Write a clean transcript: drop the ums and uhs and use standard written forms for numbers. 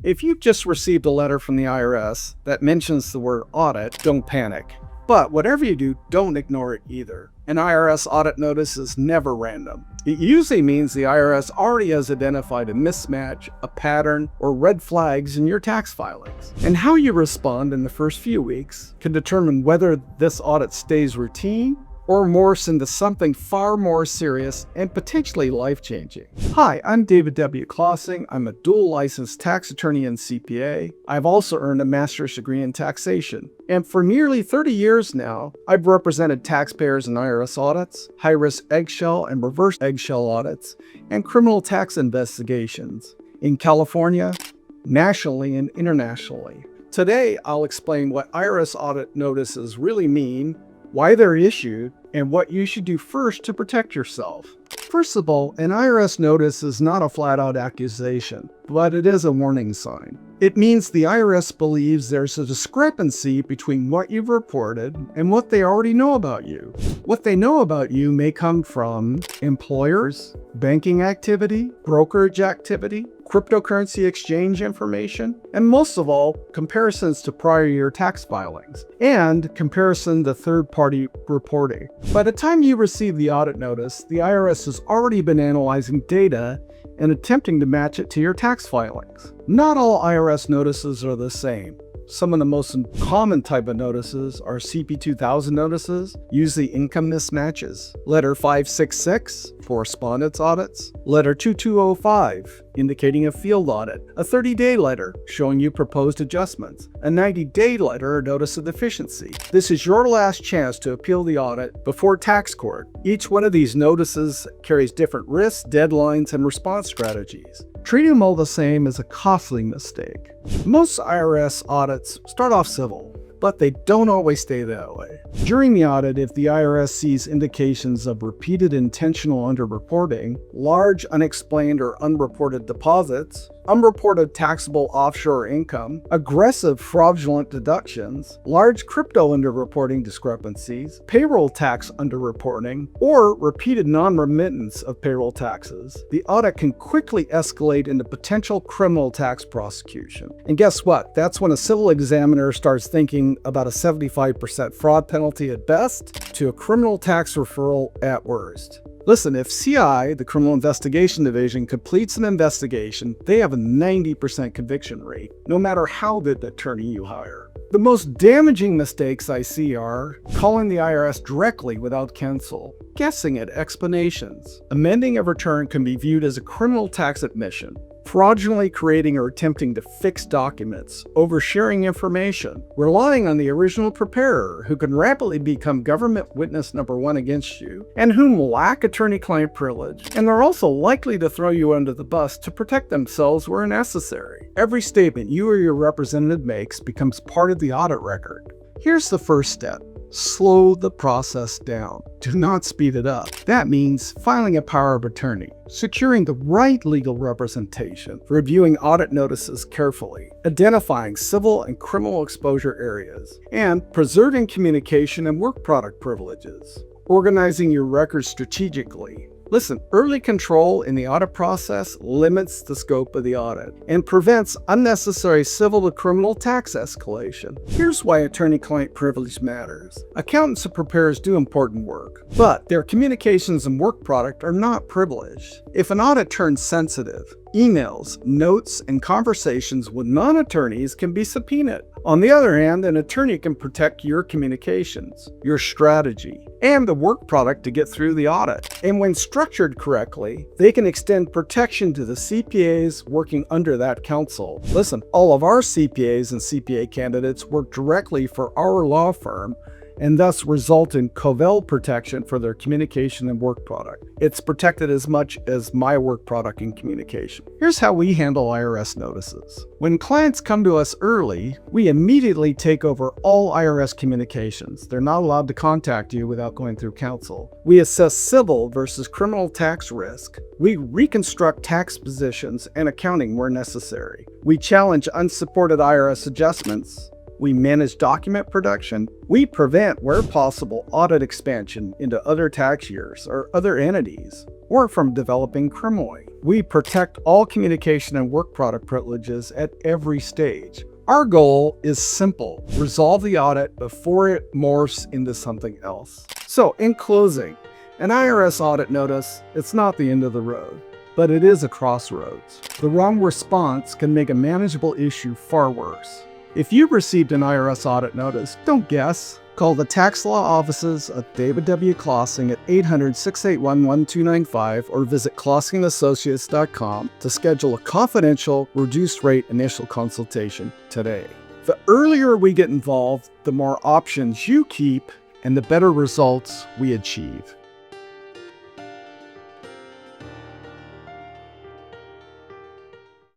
If you've just received a letter from the IRS that mentions the word audit, don't panic. But whatever you do, don't ignore it either. An IRS audit notice is never random. It usually means the IRS already has identified a mismatch, a pattern, or red flags in your tax filings. And how you respond in the first few weeks can determine whether this audit stays routine or morphs into something far more serious and potentially life-changing. Hi, I'm David W. Klasing. I'm a dual licensed tax attorney and CPA. I've also earned a master's degree in taxation. And for nearly 30 years now, I've represented taxpayers in IRS audits, high-risk eggshell and reverse eggshell audits, and criminal tax investigations in California, nationally and internationally. Today, I'll explain what IRS audit notices really mean, why they're issued, and what you should do first to protect yourself. First of all, an IRS notice is not a flat-out accusation, but it is a warning sign. It means the IRS believes there's a discrepancy between what you've reported and what they already know about you. What they know about you may come from employers, banking activity, brokerage activity, cryptocurrency exchange information, and most of all, comparisons to prior year tax filings, and comparison to third-party reporting. By the time you receive the audit notice, the IRS has already been analyzing data and attempting to match it to your tax filings. Not all IRS notices are the same. Some of the most common type of notices are CP 2000 notices, usually income mismatches. Letter 566, correspondence audits. Letter 2205, indicating a field audit. A 30-day letter, showing you proposed adjustments. A 90-day letter, or notice of deficiency. This is your last chance to appeal the audit before tax court. Each one of these notices carries different risks, deadlines, and response strategies. Treating them all the same is a costly mistake. Most IRS audits start off civil, but they don't always stay that way. During the audit, if the IRS sees indications of repeated intentional underreporting, large unexplained or unreported deposits, unreported taxable offshore income, aggressive fraudulent deductions, large crypto underreporting discrepancies, payroll tax underreporting, or repeated non-remittance of payroll taxes, the audit can quickly escalate into potential criminal tax prosecution. And guess what? That's when a civil examiner starts thinking about a 75% fraud penalty at best to a criminal tax referral at worst. Listen, if CI, the Criminal Investigation Division, completes an investigation, they have a 90% conviction rate, no matter how good the attorney you hire. The most damaging mistakes I see are calling the IRS directly without counsel, guessing at explanations. Amending a return can be viewed as a criminal tax admission. Fraudulently creating or attempting to fix documents, oversharing information, relying on the original preparer who can rapidly become government witness number one against you, and whom lack attorney-client privilege, and they're also likely to throw you under the bus to protect themselves where necessary. Every statement you or your representative makes becomes part of the audit record. Here's the first step. Slow the process down. Do not speed it up. That means filing a power of attorney, securing the right legal representation, reviewing audit notices carefully, identifying civil and criminal exposure areas, and preserving communication and work product privileges, organizing your records strategically. Listen, early control in the audit process limits the scope of the audit and prevents unnecessary civil to criminal tax escalation. Here's why attorney-client privilege matters. Accountants and preparers do important work, but their communications and work product are not privileged. If an audit turns sensitive, emails, notes, and conversations with non-attorneys can be subpoenaed. On the other hand, an attorney can protect your communications, your strategy, and the work product to get through the audit. And when structured correctly, they can extend protection to the CPAs working under that counsel. Listen, all of our CPAs and CPA candidates work directly for our law firm and thus result in Covell protection for their communication and work product. It's protected as much as my work product and communication. Here's how we handle IRS notices. When clients come to us early, we immediately take over all IRS communications. They're not allowed to contact you without going through counsel. We assess civil versus criminal tax risk. We reconstruct tax positions and accounting where necessary. We challenge unsupported IRS adjustments. We manage document production. We prevent, where possible, audit expansion into other tax years or other entities. or from developing criminally. We protect all communication and work product privileges at every stage. Our goal is simple: resolve the audit before it morphs into something else. So, in closing, an IRS audit notice, it's not the end of the road, but it is a crossroads. The wrong response can make a manageable issue far worse. If you've received an IRS audit notice, don't guess. Call the tax law offices of David W. Klasing at 800-681-1295 or visit KlasingAssociates.com to schedule a confidential, reduced-rate initial consultation today. The earlier we get involved, the more options you keep and the better results we achieve.